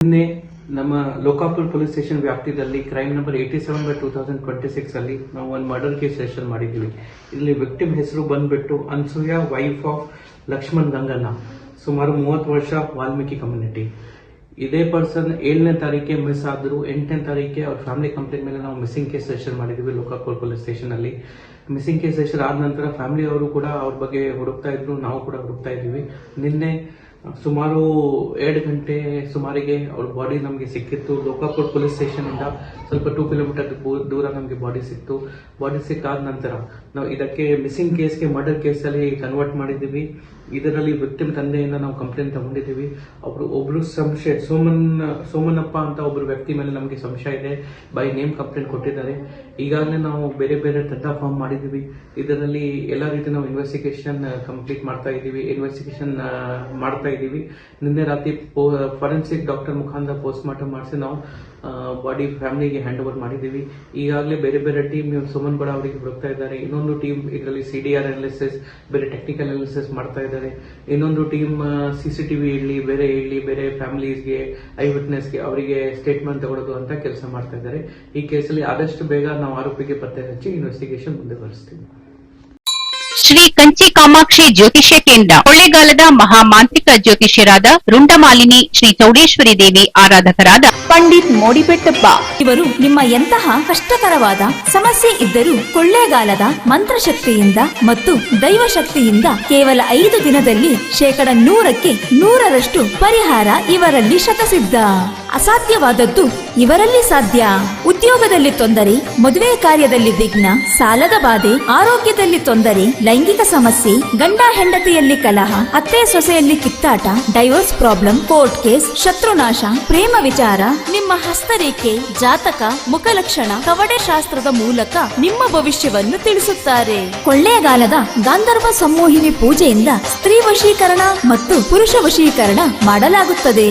ನಿನ್ನೆ ನಮ್ಮ Lokapura police station ವ್ಯಾಪ್ತಿಯಲ್ಲಿ ಕ್ರೈಮ್ ನಂಬರ್ 87/2026 ಅಲ್ಲಿ ನಾವು ಒಂದು ಮರ್ಡರ್ ಕೇಸ್ ರಿಜಿಸ್ಟರ್ ಮಾಡಿದ್ದೀವಿ. ಇಲ್ಲಿ ವಿಕ್ಟಿಮ್ ಹೆಸರು ಬಂದ್ಬಿಟ್ಟು ಅನ್ಸೂಯ, ವೈಫ್ ಆಫ್ ಲಕ್ಷ್ಮಣ್ ಗಂಗಣ್ಣ, ಸುಮಾರು 30 ವರ್ಷ, ವಾಲ್ಮೀಕಿ ಕಮ್ಯುನಿಟಿ. ಇದೇ ಪರ್ಸನ್ 7ನೇ ತಾರೀಕೆ ಮಿಸ್ ಆದ್ರು. 8ನೇ ತಾರೀಕೆ ಅವ್ರ ಫ್ಯಾಮಿಲಿ ಕಂಪ್ಲೇಂಟ್ ಮೇಲೆ ನಾವು ಮಿಸ್ಸಿಂಗ್ ಕೇಸ್ ರಿಜಿಸ್ಟರ್ ಮಾಡಿದ್ದೀವಿ ಲೋಕಾಪುರ ಪೊಲೀಸ್ ಸ್ಟೇಷನ್ ಅಲ್ಲಿ. ಮಿಸ್ಸಿಂಗ್ ಕೇಸ್ ರಿಜಿಸ್ಟರ್ ಆದ ನಂತರ ಫ್ಯಾಮಿಲಿ ಅವರು ಕೂಡ ಅವ್ರ ಬಗ್ಗೆ ಹುಡುಕ್ತಾ ಇದ್ರು, ನಾವು ಕೂಡ ಹುಡುಕ್ತಾ ಇದ್ದೀವಿ. ನಿನ್ನೆ ಸುಮಾರು 2 ಗಂಟೆ ಸುಮಾರಿಗೆ ಅವ್ರ ಬಾಡಿ ನಮಗೆ ಸಿಕ್ಕಿತ್ತು. ಲೋಕಾಪುರ ಪೊಲೀಸ್ ಸ್ಟೇಷನ್ ಇಂದ ಸ್ವಲ್ಪ 2 ಕಿಲೋಮೀಟರ್ ದೂರ ನಮಗೆ ಬಾಡಿ ಸಿಕ್ತು. ಬಾಡಿ ಸಿಕ್ಕಾದ ನಂತರ ನಾವು ಇದಕ್ಕೆ ಮಿಸ್ಸಿಂಗ್ ಕೇಸ್ಗೆ ಮರ್ಡರ್ ಕೇಸಲ್ಲಿ ಕನ್ವರ್ಟ್ ಮಾಡಿದ್ದೀವಿ. ಇದರಲ್ಲಿ ವಿಕ್ಟಿಮ್ ತಂದೆಯಿಂದ ನಾವು ಕಂಪ್ಲೇಂಟ್ ತಗೊಂಡಿದ್ದೀವಿ. ಒಬ್ರು ಸಂಶಯ ಸೋಮನಪ್ಪ ಅಂತ ಒಬ್ರು ವ್ಯಕ್ತಿ ಮೇಲೆ ನಮಗೆ ಸಂಶಯ ಇದೆ, ಬೈ ನೇಮ್ ಕಂಪ್ಲೇಂಟ್ ಕೊಟ್ಟಿದ್ದಾರೆ. ಈಗಾಗಲೇ ನಾವು ಬೇರೆ ಬೇರೆ ತಂಡ ಫಾರ್ಮ್ ಮಾಡಿದ್ದೀವಿ. ಇದರಲ್ಲಿ ಎಲ್ಲ ರೀತಿ ನಾವು ಇನ್ವೆಸ್ಟಿಗೇಷನ್ ಕಂಪ್ಲೀಟ್ ಮಾಡ್ತಾ ಇದ್ದೀವಿ. ನಿನ್ನೆ ರಾತ್ರಿ ಫಾರೆನ್ಸಿಕ್ ಡಾಕ್ಟರ್ ಮುಖಾಂತರ ಪೋಸ್ಟ್ ಮಾರ್ಟಮ್ ಮಾಡಿಸಿ ನಾವು ಬಾಡಿ ಫ್ಯಾಮಿಲಿಗೆ ಹ್ಯಾಂಡ್ ಓವರ್ ಮಾಡಿದ್ದೀವಿ. ಈಗಾಗಲೇ ಬೇರೆ ಬೇರೆ ಟೀಮ್ ಸುಮನ್ ಬಡ ಅವರಿಗೆ ಹುಡುಕ್ತಾ ಇದ್ದಾರೆ. ಇನ್ನೊಂದು ಟೀಮ್ ಇದರಲ್ಲಿ CDR ಅನಾಲಿಸಿಸ್, ಬೇರೆ ಟೆಕ್ನಿಕಲ್ ಅನಾಲಿಸಿಸ್ ಮಾಡ್ತಾ ಇದ್ದಾರೆ. ಇನ್ನೊಂದು ಟೀಮ್ CCTV ಬೇರೆ ಫ್ಯಾಮಿಲೀಸ್ಗೆ, ಐ ವಿಟ್ನೆಸ್ಗೆ ಅವರಿಗೆ ಸ್ಟೇಟ್ಮೆಂಟ್ ತಗೊಳ್ಳೋದು ಅಂತ ಕೆಲಸ ಮಾಡ್ತಾ ಇದ್ದಾರೆ. ಈ ಕೇಸಲ್ಲಿ ಆದಷ್ಟು ಬೇಗ ನಾವು ಆರೋಪಿಗೆ ಪತ್ತೆ ಹಚ್ಚಿ ಇನ್ವೆಸ್ಟಿಗೇಷನ್ ಮುಂದುವರಿಸ್ತೀವಿ. ಶ್ರೀ ಕಂಚಿ ಕಾಮಾಕ್ಷಿ ಜ್ಯೋತಿಷ್ಯ ಕೇಂದ್ರ ಕೊಳ್ಳೇಗಾಲದ ಮಹಾಮಾಂತ್ರಿಕ ಜ್ಯೋತಿಷ್ಯರಾದ ರುಂಡಮಾಲಿನಿ ಶ್ರೀ ಚೌಡೇಶ್ವರಿ ದೇವಿ ಆರಾಧಕರಾದ ಪಂಡಿತ್ ಮೋಡಿಬೆಟ್ಟಪ್ಪ ಇವರು ನಿಮ್ಮ ಎಂತಹ ಕಷ್ಟಕರವಾದ ಸಮಸ್ಯೆ ಇದ್ದರೂ ಕೊಳ್ಳೇಗಾಲದ ಮಂತ್ರಶಕ್ತಿಯಿಂದ ಮತ್ತು ದೈವಶಕ್ತಿಯಿಂದ ಕೇವಲ 5 ದಿನದಲ್ಲಿ 100% 100% ಪರಿಹಾರ ಇವರಲ್ಲಿ ಶತಸಿದ್ಧ. ಅಸಾಧ್ಯವಾದದ್ದು ಇವರಲ್ಲಿ ಸಾಧ್ಯ. ಉದ್ಯೋಗದಲ್ಲಿ ತೊಂದರೆ, ಮದುವೆ ಕಾರ್ಯದಲ್ಲಿ ವಿಘ್ನ, ಸಾಲದ ಬಾಧೆ, ಆರೋಗ್ಯದಲ್ಲಿ ತೊಂದರೆ, ಲೈಂಗಿಕ ಸಮಸ್ಯೆ, ಗಂಡ ಹೆಂಡತಿಯಲ್ಲಿ ಕಲಹ, ಅತ್ತೆ ಸೊಸೆಯಲ್ಲಿ ಕಿತ್ತಾಟ, ಡೈವೋರ್ಸ್ ಪ್ರಾಬ್ಲಮ್, ಕೋರ್ಟ್ ಕೇಸ್, ಶತ್ರುನಾಶ, ಪ್ರೇಮ ವಿಚಾರ, ನಿಮ್ಮ ಹಸ್ತರೇಖೆ, ಜಾತಕ, ಮುಖಲಕ್ಷಣ, ಕವಡೆ ಶಾಸ್ತ್ರದ ಮೂಲಕ ನಿಮ್ಮ ಭವಿಷ್ಯವನ್ನು ತಿಳಿಸುತ್ತಾರೆ. ಕೊಳ್ಳೇಗಾಲದ ಗಾಂಧರ್ವ ಸಂಮೋಹಿನಿ ಪೂಜೆಯಿಂದ ಸ್ತ್ರೀ ವಶೀಕರಣ ಮತ್ತು ಪುರುಷ ವಶೀಕರಣ ಮಾಡಲಾಗುತ್ತದೆ.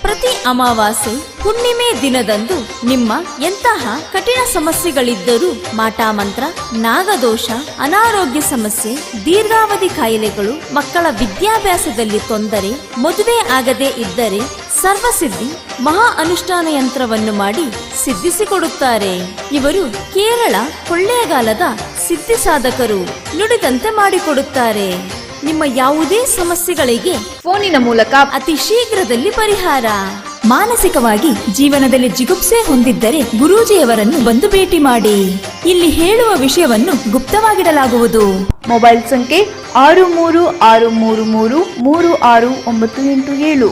ಪ್ರತಿ ಅಮಾವಾಸ್ಯೆ, ಹುಣ್ಣಿಮೆ ದಿನದಂದು ನಿಮ್ಮ ಎಂತಹ ಕಠಿಣ ಸಮಸ್ಯೆಗಳಿದ್ದರೂ ಮಾಟಮಂತ್ರ, ನಾಗದೋಷ, ಅನಾರೋಗ್ಯ ಸಮಸ್ಯೆ, ದೀರ್ಘಾವಧಿ ಕಾಯಿಲೆಗಳು, ಮಕ್ಕಳ ವಿದ್ಯಾಭ್ಯಾಸದಲ್ಲಿ ತೊಂದರೆ, ಮದುವೆ ಆಗದೇ ಇದ್ದರೆ ಸರ್ವಸಿದ್ಧಿ ಮಹಾ ಅನುಷ್ಠಾನ ಯಂತ್ರವನ್ನು ಮಾಡಿ ಸಿದ್ಧಿಸಿಕೊಡುತ್ತಾರೆ. ಇವರು ಕೇರಳ ಕೊಳ್ಳೇಗಾಲದ ಸಿದ್ಧಿ ಸಾಧಕರು. ನುಡಿದಂತೆ ಮಾಡಿಕೊಡುತ್ತಾರೆ. ನಿಮ್ಮ ಯಾವುದೇ ಸಮಸ್ಯೆಗಳಿಗೆ ಫೋನಿನ ಮೂಲಕ ಅತಿ ಶೀಘ್ರದಲ್ಲಿ ಪರಿಹಾರ. ಮಾನಸಿಕವಾಗಿ ಜೀವನದಲ್ಲಿ ಜಿಗುಪ್ಸೆ ಹೊಂದಿದ್ದರೆ ಗುರೂಜಿಯವರನ್ನು ಬಂದು ಭೇಟಿ ಮಾಡಿ. ಇಲ್ಲಿ ಹೇಳುವ ವಿಷಯವನ್ನು ಗುಪ್ತವಾಗಿಡಲಾಗುವುದು. ಮೊಬೈಲ್ ಸಂಖ್ಯೆ 6363333697.